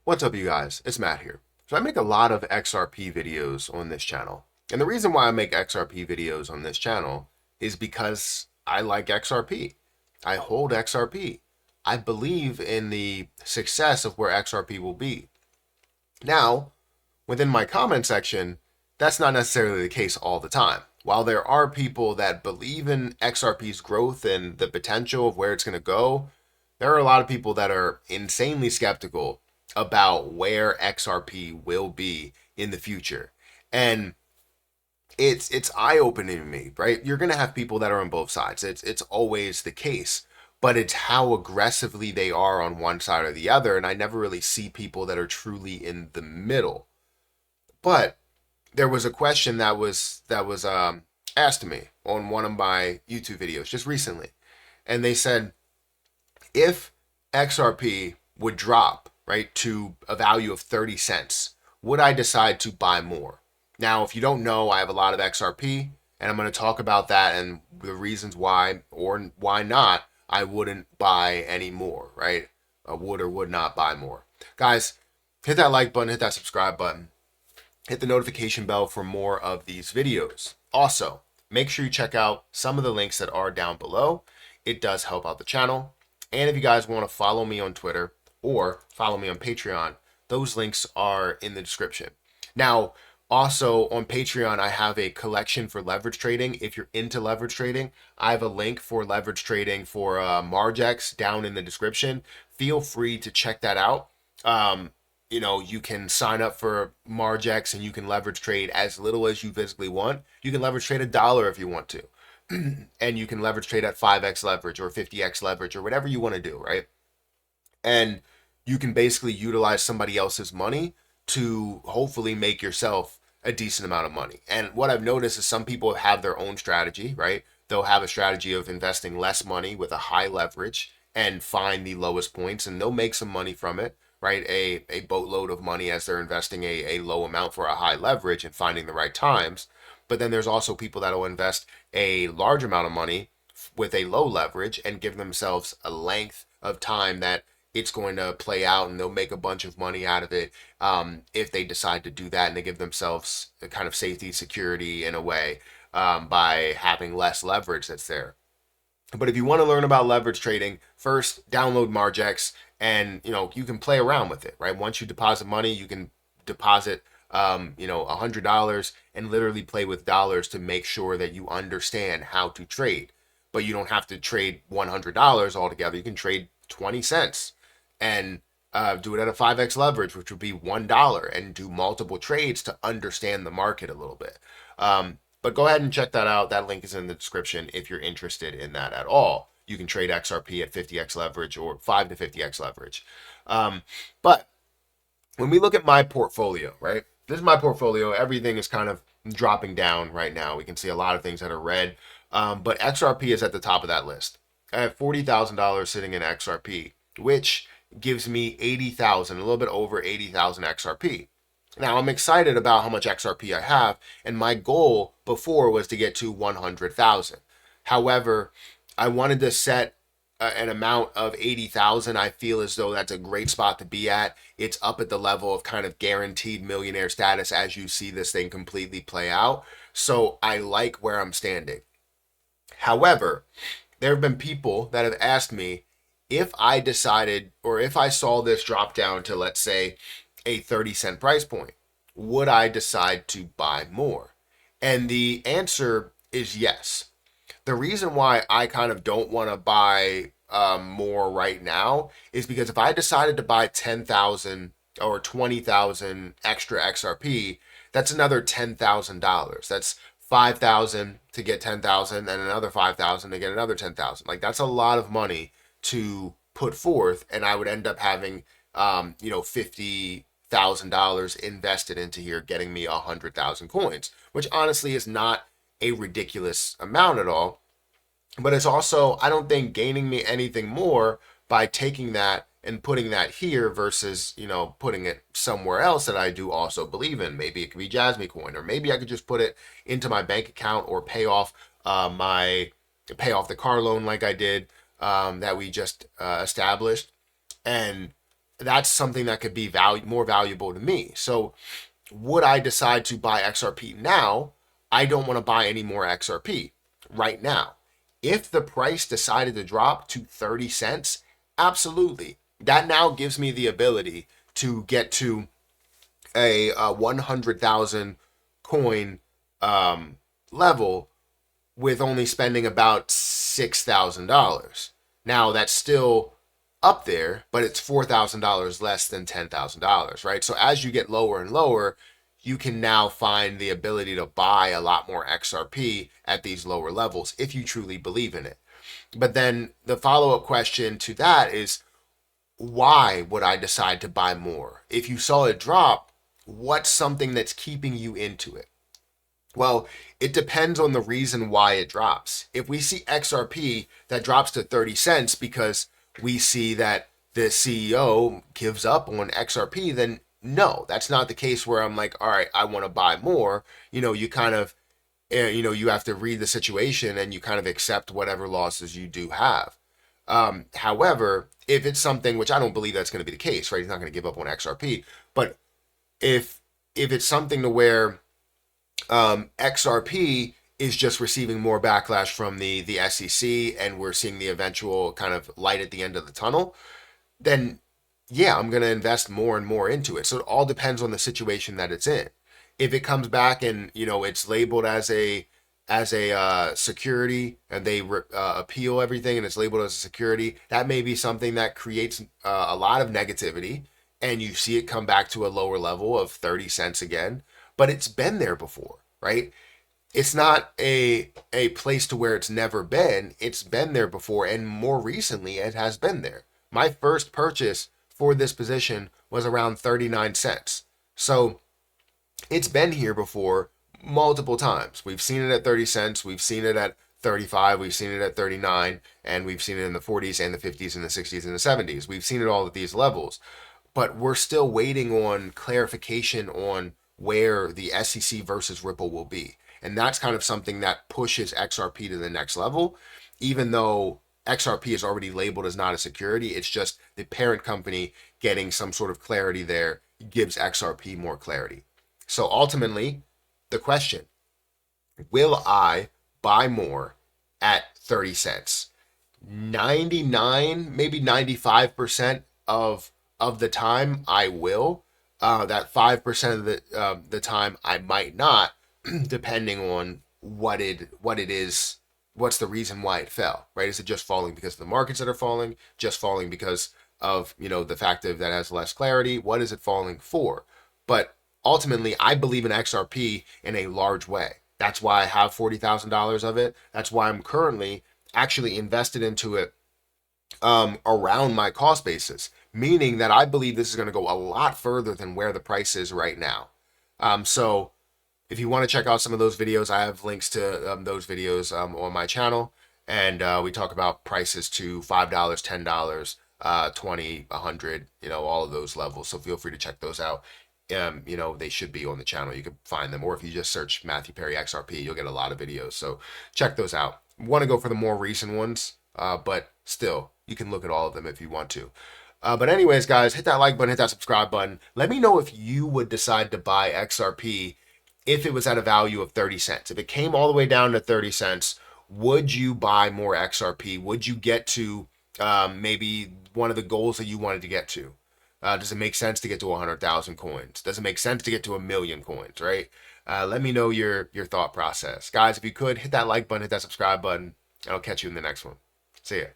What's up, you guys? It's Matt here. So I make a lot of XRP videos on this channel. And the reason why I make XRP videos on this channel is because I like XRP. I hold XRP. I believe in the success of where XRP will be. Now, within my comment section, that's not necessarily the case all the time. While there are people that believe in XRP's growth and the potential of where it's going to go, there are a lot of people that are insanely skeptical about where XRP will be in the future. And it's eye-opening to me, right? You're going to have people that are on both sides. It's always the case, but it's how aggressively they are on one side or the other, and I never really see people that are truly in the middle. But there was a question that was asked to me on one of my YouTube videos just recently, and they said, if XRP would drop, right, to a value of 30 cents, would I decide to buy more? Now, if you don't know, I have a lot of XRP, and I'm going to talk about that and the reasons why or why not I wouldn't buy any more, right? I would or would not buy more. Guys, hit that like button, hit that subscribe button, hit the notification bell for more of these videos. Also, make sure you check out some of the links that are down below. It does help out the channel. And if you guys want to follow me on Twitter or follow me on Patreon, those links are in the description. Now, also on Patreon, I have a collection for leverage trading. If you're into leverage trading, I have a link for leverage trading for Margex down in the description. Feel free to check that out. You can sign up for Margex and you can leverage trade as little as you physically want. You can leverage trade $1 if you want to. And you can leverage trade at 5x leverage or 50x leverage or whatever you want to do, right? And you can basically utilize somebody else's money to hopefully make yourself a decent amount of money. And what I've noticed is some people have their own strategy, right? They'll have a strategy of investing less money with a high leverage and find the lowest points, and they'll make some money from it, right? A boatload of money as they're investing a low amount for a high leverage and finding the right times. But then there's also people that will invest a large amount of money with a low leverage and give themselves a length of time that it's going to play out, and they'll make a bunch of money out of it if they decide to do that, and they give themselves a kind of safety, security in a way by having less leverage that's there. But if you want to learn about leverage trading, first download Margex, and you can play around with it, right? Once you deposit money, you can deposit $100 and literally play with dollars to make sure that you understand how to trade. But you don't have to trade $100 altogether. You can trade 20 cents and do it at a 5x leverage, which would be $1, and do multiple trades to understand the market a little bit. But go ahead and check that out. That link is in the description if you're interested in that at all. You can trade XRP at 50x leverage or 5 to 50x leverage. But when we look at my portfolio, right? This is my portfolio. Everything is kind of dropping down right now. We can see a lot of things that are red. But XRP is at the top of that list. I have $40,000 sitting in XRP, which gives me 80,000, a little bit over 80,000 XRP. Now, I'm excited about how much XRP I have, and my goal before was to get to 100,000. However, I wanted to set an amount of 80,000. I feel as though that's a great spot to be at. It's up at the level of kind of guaranteed millionaire status as you see this thing completely play out. So I like where I'm standing. However, there have been people that have asked me if I decided, or if I saw this drop down to, let's say, a 30-cent price point, would I decide to buy more? And the answer is yes. The reason why I kind of don't want to buy more right now is because if I decided to buy 10,000 or 20,000 extra XRP, that's another $10,000. That's 5,000 to get 10,000 and another 5,000 to get another 10,000. Like, that's a lot of money to put forth, and I would end up having $50,000 invested into here, getting me 100,000 coins, which honestly is not a ridiculous amount at all. But it's also, I don't think, gaining me anything more by taking that and putting that here versus, putting it somewhere else that I do also believe in. Maybe it could be Jasmine Coin, or maybe I could just put it into my bank account or pay off the car loan like I did that we just established. And that's something that could be more valuable to me. So would I decide to buy XRP now? I don't want to buy any more XRP right now. If the price decided to drop to 30 cents, absolutely. That now gives me the ability to get to a 100,000 coin level with only spending about $6,000. Now that's still up there, but it's $4,000 less than $10,000, right? So as you get lower and lower, you can now find the ability to buy a lot more XRP at these lower levels if you truly believe in it. But then the follow-up question to that is, why would I decide to buy more? If you saw it drop, what's something that's keeping you into it? Well, it depends on the reason why it drops. If we see XRP that drops to 30 cents because we see that the CEO gives up on XRP, then no, that's not the case where I'm like, all right, I want to buy more. You kind of, you have to read the situation and you kind of accept whatever losses you do have. However, if it's something, which I don't believe that's going to be the case, right? He's not going to give up on XRP. But if it's something to where XRP is just receiving more backlash from the SEC and we're seeing the eventual kind of light at the end of the tunnel, then yeah, I'm going to invest more and more into it. So it all depends on the situation that it's in. If it comes back and, it's labeled as a security and they appeal everything and it's labeled as a security, that may be something that creates a lot of negativity and you see it come back to a lower level of 30 cents again, but it's been there before, right? It's not a place to where it's never been. It's been there before, and more recently it has been there. My first purchase for this position was around 39 cents. So it's been here before multiple times. We've seen it at 30 cents. We've seen it at 35. We've seen it at 39. And we've seen it in the 40s and the 50s and the 60s and the 70s. We've seen it all at these levels. But we're still waiting on clarification on where the SEC versus Ripple will be. And that's kind of something that pushes XRP to the next level, even though XRP is already labeled as not a security. It's just the parent company getting some sort of clarity there gives XRP more clarity. So ultimately, the question, will I buy more at 30 cents? 99, maybe 95% of the time I will. That 5% of the time I might not, depending on what it is. What's the reason why it fell, right? Is it just falling because of the markets that are falling? Just falling because of, the fact that it has less clarity? What is it falling for? But ultimately, I believe in XRP in a large way. That's why I have $40,000 of it. That's why I'm currently actually invested into it around my cost basis, meaning that I believe this is going to go a lot further than where the price is right now. So if you want to check out some of those videos, I have links to those videos on my channel. And we talk about prices to $5, $10, 20, 100, all of those levels. So feel free to check those out. They should be on the channel. You can find them. Or if you just search Matthew Perry XRP, you'll get a lot of videos. So check those out. Want to go for the more recent ones, but still, you can look at all of them if you want to. But anyways, guys, hit that like button, hit that subscribe button. Let me know if you would decide to buy XRP if it was at a value of 30 cents. If it came all the way down to 30 cents, would you buy more XRP? Would you get to maybe one of the goals that you wanted to get to? Does it make sense to get to 100,000 coins? Does it make sense to get to 1,000,000 coins, right? Let me know your thought process. Guys, if you could, hit that like button, hit that subscribe button, and I'll catch you in the next one. See ya.